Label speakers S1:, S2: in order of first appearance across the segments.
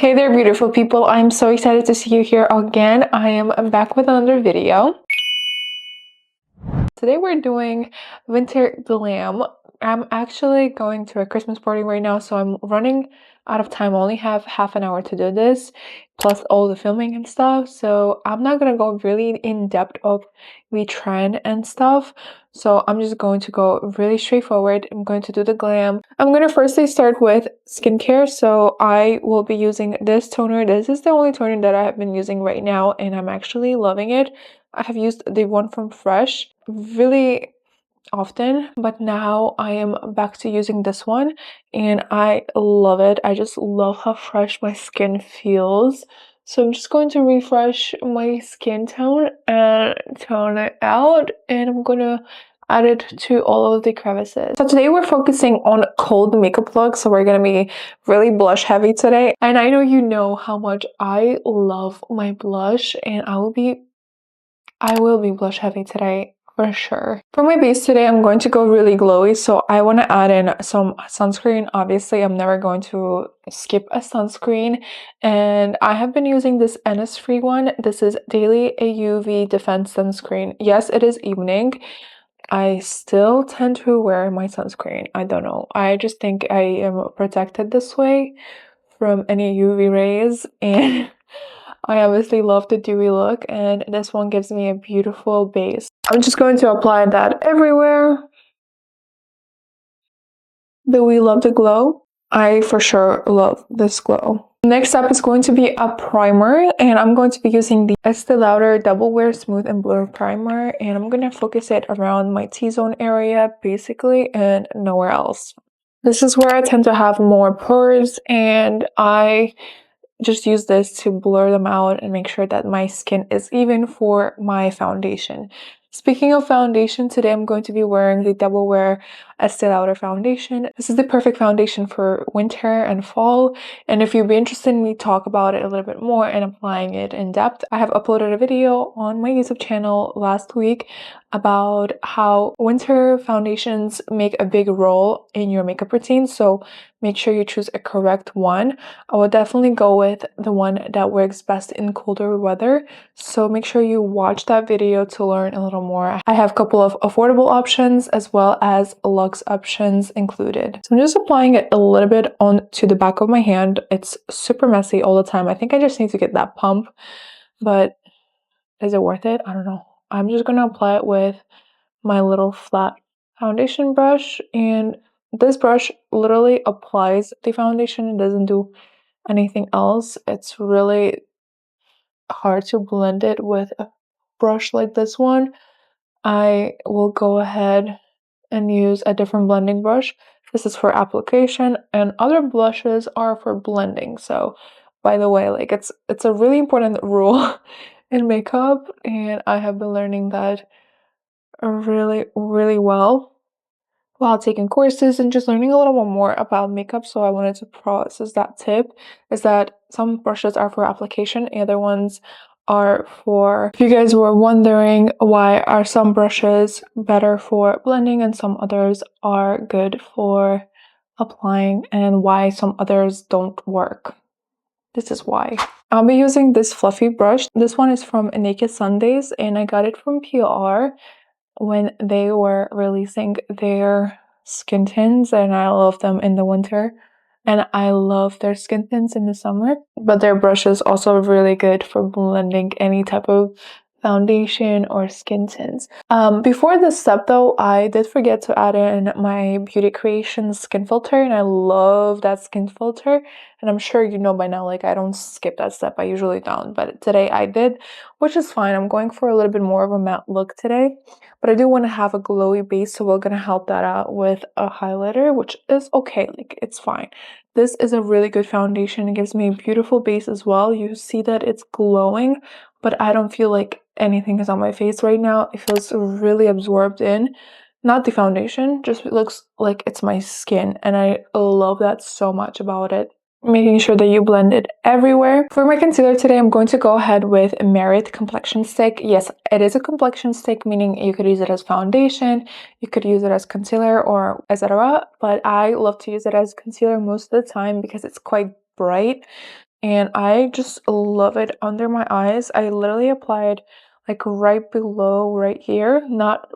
S1: Hey there, beautiful people. I'm so excited to see you here again. I am back with another video. Today we're doing winter glam. I'm actually going to a Christmas party right now, so I'm running out of time. I only have half an hour to do this, plus all the filming and stuff. So I'm not gonna go really in depth of the trend and stuff. So I'm just going to go really straightforward. I'm going to do the glam. I'm gonna firstly start with skincare. So I will be using this toner. This is the only toner that I have been using right now, and I'm actually loving it. I have used the one from Fresh really often, but now I am back to using this one and I love it. I just love how fresh my skin feels. So I'm just going to refresh my skin tone and tone it out, and I'm gonna add it to all of the crevices. So today we're focusing on cold makeup looks, so we're gonna be really blush heavy today. And I know you know how much I love my blush, and I will be blush heavy today for sure. For my base today, I'm going to go really glowy, so I want to add in some sunscreen. Obviously, I'm never going to skip a sunscreen, and I have been using this Innisfree one. This is Daily UV Defense Sunscreen. Yes, it is evening. I still tend to wear my sunscreen. I don't know. I just think I am protected this way from any UV rays, and I obviously love the dewy look, and this one gives me a beautiful base. I'm just going to apply that everywhere. Do we love the glow? I for sure love this glow. Next up is going to be a primer, and I'm going to be using the Estee Lauder Double Wear Smooth and Blur Primer, and I'm going to focus it around my T-zone area basically and nowhere else. This is where I tend to have more pores, and I just use this to blur them out and make sure that my skin is even for my foundation. Speaking of foundation, today I'm going to be wearing the Double Wear Estee Lauder foundation. This is the perfect foundation for winter and fall, and if you'd be interested in me talk about it a little bit more and applying it in depth, I have uploaded a video on my YouTube channel last week about how winter foundations make a big role in your makeup routine, so make sure you choose a correct one. I would definitely go with the one that works best in colder weather, so make sure you watch that video to learn a little more. I have a couple of affordable options as well as luxe options included. So I'm just applying it a little bit onto the back of my hand. It's super messy all the time. I think I just need to get that pump, but is it worth it? I don't know. I'm just gonna apply it with my little flat foundation brush, and this brush literally applies the foundation. It doesn't do anything else. It's really hard to blend it with a brush like this one. I will go ahead and use a different blending brush. This is for application, and other blushes are for blending. So by the way, like it's a really important rule in makeup, and I have been learning that really well while taking courses and just learning a little bit more about makeup. So I wanted to process that tip, is that some brushes are for application, and other ones are for, if you guys were wondering why are some brushes better for blending and some others are good for applying, and why some others don't work. This is why. I'll be using this fluffy brush. This one is from Naked Sundays, and I got it from PR when they were releasing their skin tints, and I love them in the winter, and I love their skin tints in the summer. But their brush is also really good for blending any type of foundation or skin tints. Before this step though, I did forget to add in my Beauty Creations skin filter, and I love that skin filter, and I'm sure you know by now, like I don't skip that step. I usually don't, but today I did, which is fine. I'm going for a little bit more of a matte look today, but I do want to have a glowy base, so we're gonna help that out with a highlighter, which is okay, like it's fine. This is a really good foundation. It gives me a beautiful base as well. You see that it's glowing, but I don't feel like anything is on my face right now. It feels really absorbed in. Not the foundation, just it looks like it's my skin, and I love that so much about it. Making sure that you blend it everywhere. For my concealer today, I'm going to go ahead with Merit Complexion Stick. Yes, it is a complexion stick, meaning you could use it as foundation, you could use it as concealer or etc. But I love to use it as concealer most of the time because it's quite bright. and I just love it under my eyes. I literally applied like right below right here, not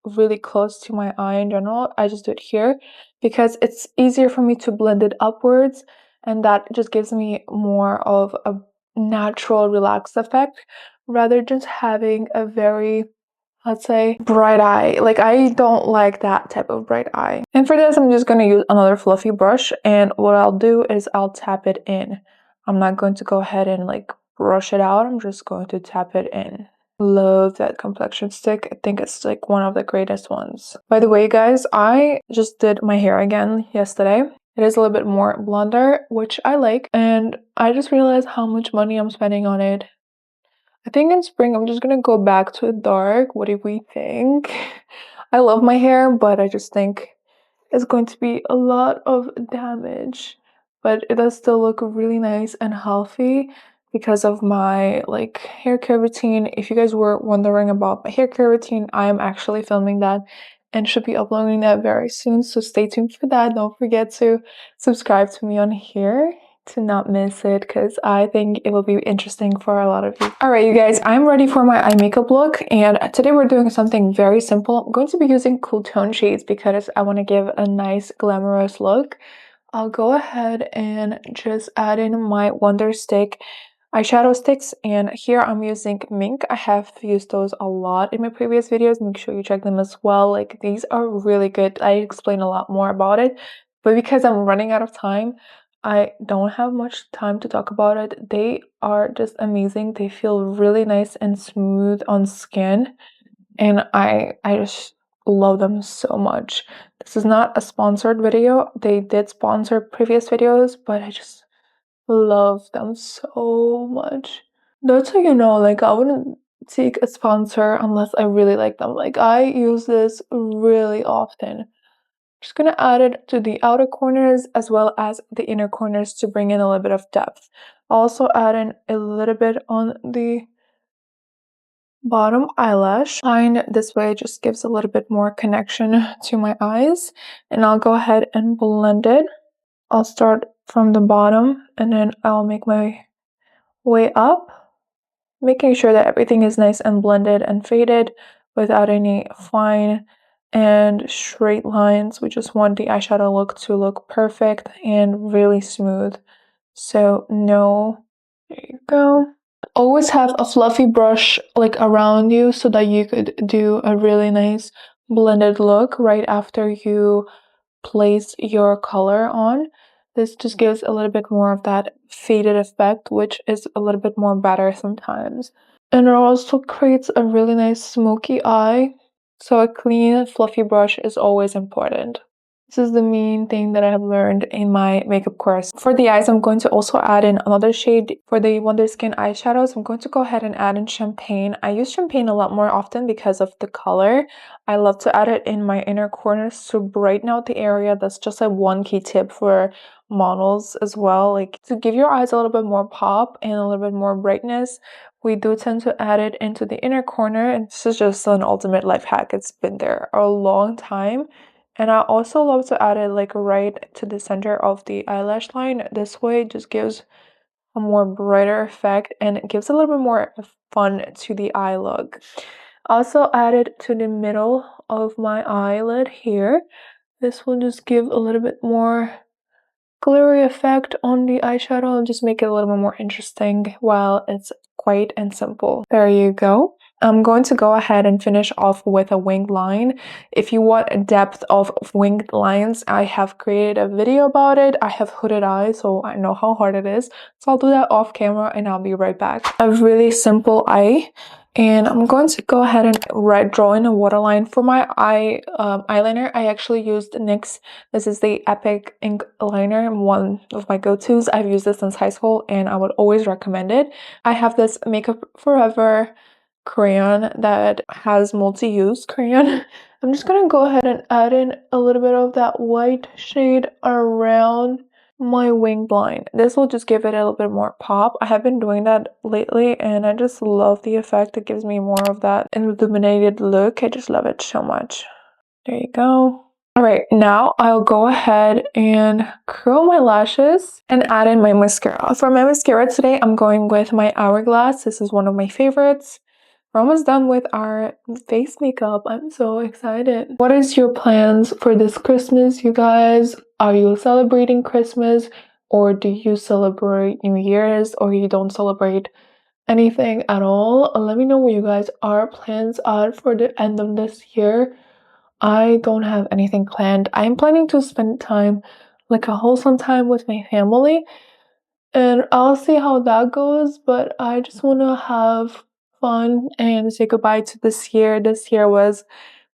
S1: really close to my eye in general. I just do it here because it's easier for me to blend it upwards, and that just gives me more of a natural relaxed effect rather just having a very, let's say, bright eye. Like, I don't like that type of bright eye. And for this, I'm just going to use another fluffy brush, and what I'll do is I'll tap it in. I'm not going to go ahead and like brush it out. I'm just going to tap it in. Love that complexion stick. I think it's like one of the greatest ones. By the way, guys, I just did my hair again yesterday. It is a little bit more blonder, which I like, and I just realized how much money I'm spending on it. I think in spring I'm just gonna go back to dark. What do we think? I love my hair, but I just think it's going to be a lot of damage. But it does still look really nice and healthy because of my like hair care routine. If you guys were wondering about my hair care routine, I am actually filming that and should be uploading that very soon. So stay tuned for that. Don't forget to subscribe to me on here to not miss it, because I think it will be interesting for a lot of you. All right, you guys, I'm ready for my eye makeup look, and today we're doing something very simple. I'm going to be using cool tone shades because I want to give a nice glamorous look. I'll go ahead and just add in my Wonder Stick eyeshadow sticks, and here I'm using Mink. I have used those a lot in my previous videos. Make sure you check them as well. Like, these are really good. I explain a lot more about it, but because I'm running out of time, I don't have much time to talk about it. They are just amazing. They feel really nice and smooth on skin, and I just love them so much. This is not a sponsored video. They did sponsor previous videos, but I just love them so much. That's how you know, like, I wouldn't seek a sponsor unless I really like them. Like, I use this really often. Just gonna add it to the outer corners as well as the inner corners to bring in a little bit of depth. Also add in a little bit on the bottom eyelash line. This way it just gives a little bit more connection to my eyes. And I'll go ahead and blend it. I'll start from the bottom and then I'll make my way up, making sure that everything is nice and blended and faded without any fine and straight lines. We just want the eyeshadow look to look perfect and really smooth. So no, there you go. Always have a fluffy brush like around you so that you could do a really nice blended look right after you place your color on. This just gives a little bit more of that faded effect, which is a little bit more better sometimes. And it also creates a really nice smoky eye. So a clean, fluffy brush is always important. This is the main thing that I have learned in my makeup course. For the eyes, I'm going to also add in another shade. For the Wonder Skin eyeshadows, I'm going to go ahead and add in Champagne. I use Champagne a lot more often because of the color. I love to add it in my inner corners to brighten out the area. That's just a one key tip for models as well. Like, to give your eyes a little bit more pop and a little bit more brightness, we do tend to add it into the inner corner. And this is just an ultimate life hack. It's been there a long time. And I also love to add it like right to the center of the eyelash line. This way it just gives a more brighter effect and it gives a little bit more fun to the eye look. Also add it to the middle of my eyelid here. This will just give a little bit more glary effect on the eyeshadow and just make it a little bit more interesting while it's quite and simple. There you go. I'm going to go ahead and finish off with a winged line. If you want a depth of winged lines, I have created a video about it. I have hooded eyes, so I know how hard it is. So I'll do that off camera and I'll be right back. A really simple eye. And I'm going to go ahead and draw in a waterline. For my eyeliner, I actually used NYX. This is the Epic Ink liner, one of my go-tos. I've used this since high school and I would always recommend it. I have this Makeup Forever crayon that has multi-use crayon. I'm just gonna go ahead and add in a little bit of that white shade around my winged line. This will just give it a little bit more pop. I have been doing that lately and I just love the effect. It gives me more of that illuminated look. I just love it so much. There you go. All right, now I'll go ahead and curl my lashes and add in my mascara. For my mascara today, I'm going with my Hourglass. This is one of my favorites. We're almost done with our face makeup. I'm so excited. What is your plans for this Christmas, you guys? Are you celebrating Christmas, or do you celebrate New Year's, or you don't celebrate anything at all? Let me know what you guys are plans are for the end of this year. I don't have anything planned. I'm planning to spend time, like a wholesome time with my family, and I'll see how that goes, but I just want to have fun and say goodbye to this year. This year was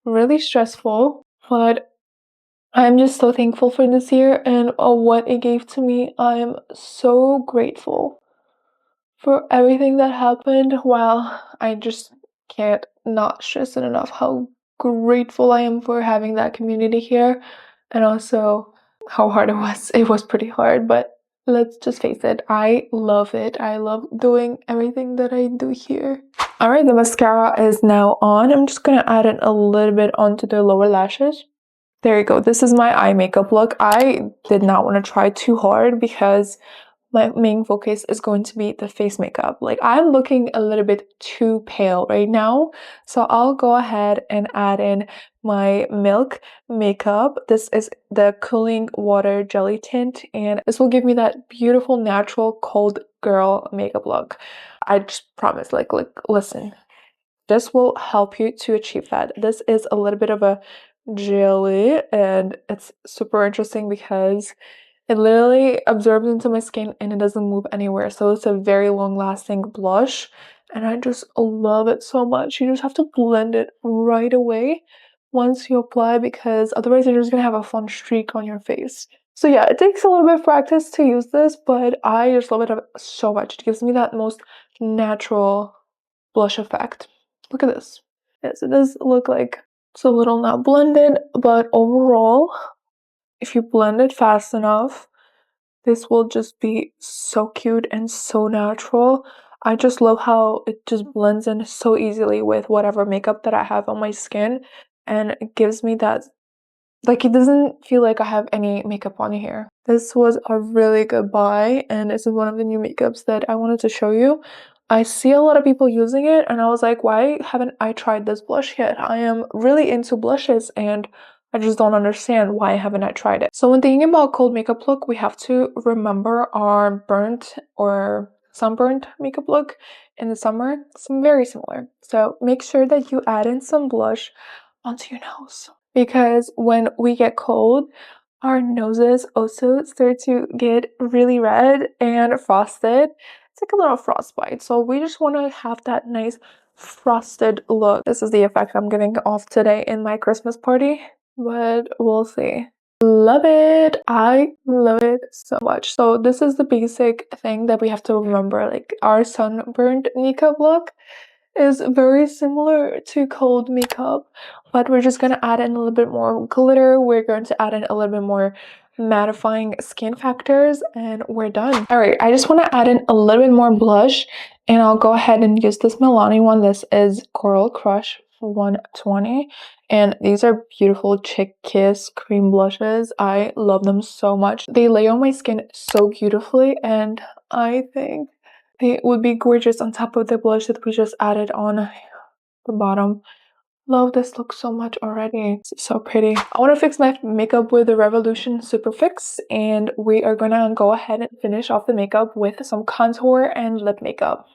S1: really stressful, but I'm just so thankful for this year and what it gave to me. I'm so grateful for everything that happened. Wow, I just can't not stress it enough how grateful I am for having that community here, and also how hard it was. It was pretty hard, but let's just face it, I love it. I love doing everything that I do here. All right, the mascara is now on. I'm just gonna add it a little bit onto the lower lashes. There you go. This is my eye makeup look. I did not want to try too hard because my main focus is going to be the face makeup. Like, I'm looking a little bit too pale right now, so I'll go ahead and add in my Milk makeup. This is the Cooling Water Jelly Tint, and this will give me that beautiful natural cold girl makeup look. I just promise, like listen, this will help you to achieve that. This is a little bit of a jelly, and it's super interesting because it literally absorbs into my skin and it doesn't move anywhere. So it's a very long lasting blush, and I just love it so much. You just have to blend it right away once you apply, because otherwise you're just gonna have a fun streak on your face. So yeah, it takes a little bit of practice to use this, but I just love it so much. It gives me that most natural blush effect. Look at this. Yes, it does look like it's a little not blended, but overall, if you blend it fast enough, this will just be so cute and so natural. I just love how it just blends in so easily with whatever makeup that I have on my skin, and it gives me that, like, it doesn't feel like I have any makeup on here. This was a really good buy, and this is one of the new makeups that I wanted to show you. I see a lot of people using it, and I was like, why haven't I tried this blush yet? I am really into blushes, and I just don't understand why haven't I tried it. So when thinking about cold makeup look, we have to remember our burnt or sunburnt makeup look in the summer. Some very similar. So make sure that you add in some blush onto your nose, because when we get cold, our noses also start to get really red and frosted. It's like a little frostbite. So we just want to have that nice frosted look. This is the effect I'm giving off today in my Christmas party, but we'll see. Love it. I love it so much. So this is the basic thing that we have to remember. Like, our sunburned makeup look is very similar to cold makeup, but we're just gonna add in a little bit more glitter. We're going to add in a little bit more mattifying skin factors, and we're done. All right, I just want to add in a little bit more blush, and I'll go ahead and use this Milani one. This is Coral Crush 120, and these are beautiful Chick Kiss cream blushes. I love them so much. They lay on my skin so beautifully, and I think it would be gorgeous on top of the blush that we just added on the bottom. Love this look so much already. It's so pretty. I want to fix my makeup with the Revolution Super Fix, and we are gonna go ahead and finish off the makeup with some contour and lip makeup.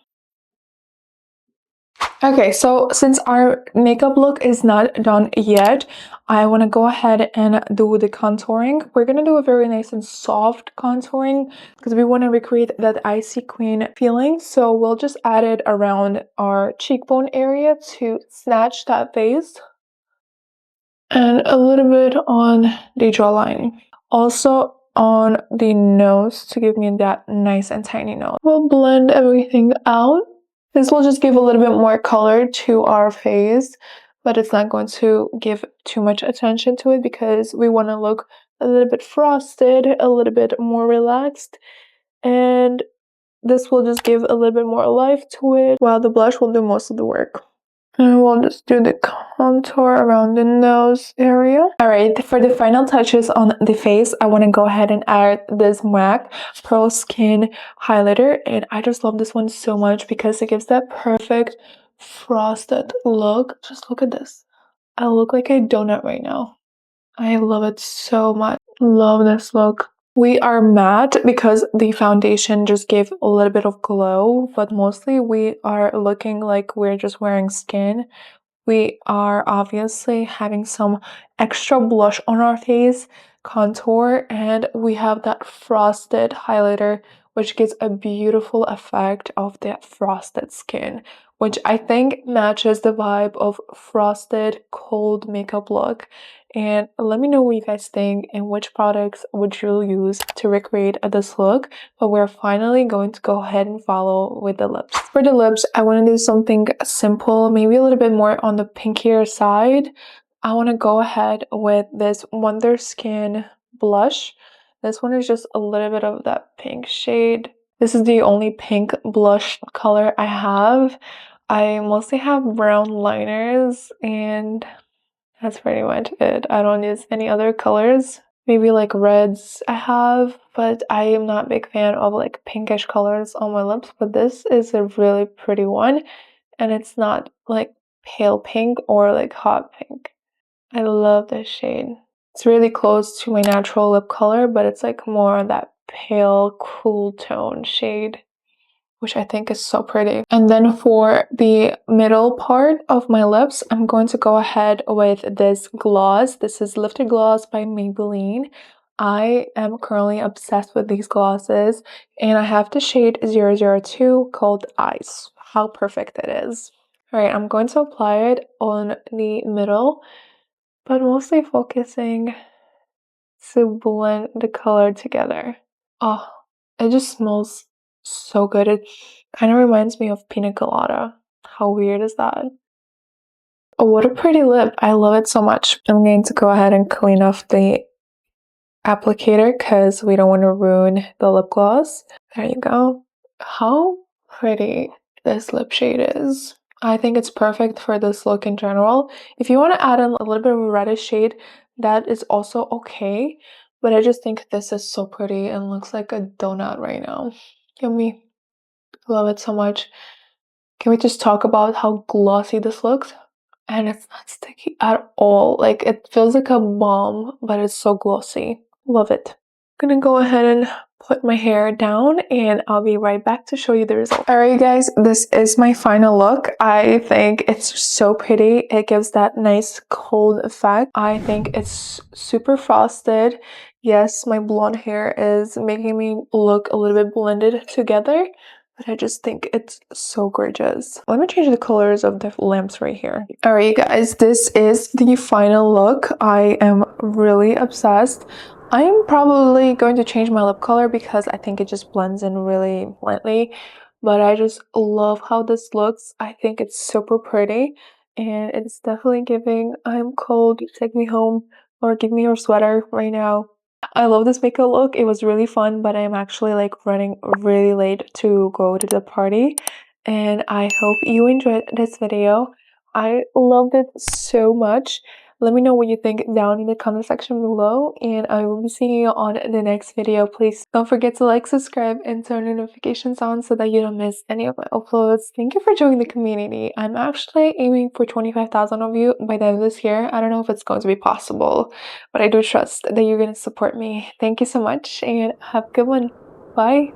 S1: Okay, so since our makeup look is not done yet, I want to go ahead and do the contouring. We're going to do a very nice and soft contouring because we want to recreate that icy queen feeling. So we'll just add it around our cheekbone area to snatch that face, and a little bit on the jawline. Also on the nose to give me that nice and tiny nose. We'll blend everything out. This will just give a little bit more color to our face, but it's not going to give too much attention to it because we want to look a little bit frosted, a little bit more relaxed, and this will just give a little bit more life to it, while the blush will do most of the work. And we'll just do the contour around the nose area. Alright, for the final touches on the face, I want to go ahead and add this MAC Pearl Skin highlighter. And I just love this one so much because it gives that perfect frosted look. Just look at this. I look like a donut right now. I love it so much. Love this look. We are matte because the foundation just gave a little bit of glow, but mostly we are looking like we're just wearing skin. We are obviously having some extra blush on our face, contour, and we have that frosted highlighter, which gives a beautiful effect of that frosted skin, which I think matches the vibe of frosted cold makeup look. And let me know what you guys think and which products would you use to recreate this look. But we're finally going to go ahead and follow with the lips. For the lips, I want to do something simple, maybe a little bit more on the pinkier side. I want to go ahead with this Wonder Skin blush. This one is just a little bit of that pink shade. This is the only pink blush color I have. I mostly have brown liners and that's pretty much it. I don't use any other colors. Maybe like reds I have, but I am not a big fan of like pinkish colors on my lips. But this is a really pretty one. And it's not like pale pink or like hot pink. I love this shade. It's really close to my natural lip color, but it's like more of that pale, cool tone shade, which I think is so pretty. And then for the middle part of my lips, I'm going to go ahead with this gloss. This is Lifted Gloss by Maybelline. I am currently obsessed with these glosses, and I have the shade 002 called Eyes. How perfect it is. Alright, I'm going to apply it on the middle, but mostly focusing to blend the color together. Oh, it just smells so good. It kind of reminds me of pina colada. How weird is that? Oh, what a pretty lip. I love it so much. I'm going to go ahead and clean off the applicator because we don't want to ruin the lip gloss. There you go. How pretty this lip shade is. I think it's perfect for this look in general. If you want to add in a little bit of a reddish shade, that is also okay. But I just think this is so pretty and looks like a donut right now. Yummy. Love it so much. Can we just talk about how glossy this looks? And it's not sticky at all. Like, it feels like a balm, but it's so glossy. Love it. I'm gonna go ahead and put my hair down and I'll be right back to show you the result. Alright guys, this is my final look. I think it's so pretty. It gives that nice cold effect. I think it's super frosted. Yes, my blonde hair is making me look a little bit blended together, but I just think it's so gorgeous. Let me change the colors of the lamps right here. Alright guys, this is the final look. I am really obsessed. I'm probably going to change my lip color because I think it just blends in really lightly. But I just love how this looks. I think it's super pretty. And it's definitely giving, I'm cold, take me home, or give me your sweater right now. I love this makeup look. It was really fun, but I'm actually like running really late to go to the party. And I hope you enjoyed this video. I loved it so much. Let me know what you think down in the comment section below, and I will be seeing you on the next video. Please don't forget to like, subscribe, and turn the notifications on so that you don't miss any of my uploads. Thank you for joining the community. I'm actually aiming for 25,000 of you by the end of this year. I don't know if it's going to be possible, but I do trust that you're going to support me. Thank you so much, and have a good one. Bye.